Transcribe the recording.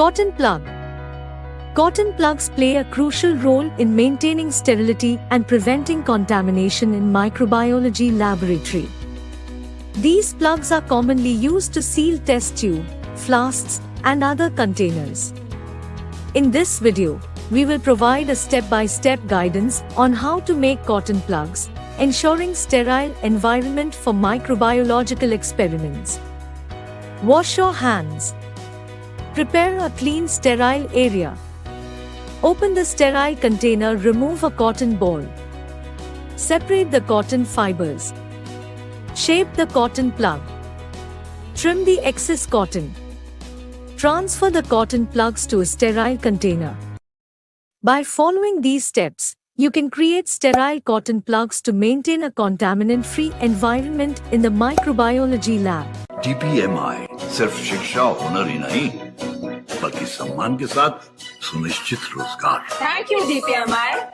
Cotton plug. Cotton plugs play a crucial role in maintaining sterility and preventing contamination in microbiology laboratory. These plugs are commonly used to seal test tube, flasks, and other containers. In this video, we will provide a step-by-step guidance on how to make cotton plugs, ensuring sterile environment for microbiological experiments. Wash your hands. Prepare a clean, sterile area. Open the sterile container, remove a cotton ball. Separate the cotton fibers. Shape the cotton plug. Trim the excess cotton. Transfer the cotton plugs to a sterile container. By following these steps, you can create sterile cotton plugs to maintain a contaminant-free environment in the microbiology lab. DPMI सिर्फ शिक्षा हुनर ही नहीं बल्कि सम्मान के साथ सुनिश्चित रोजगार। Thank you, DPMI.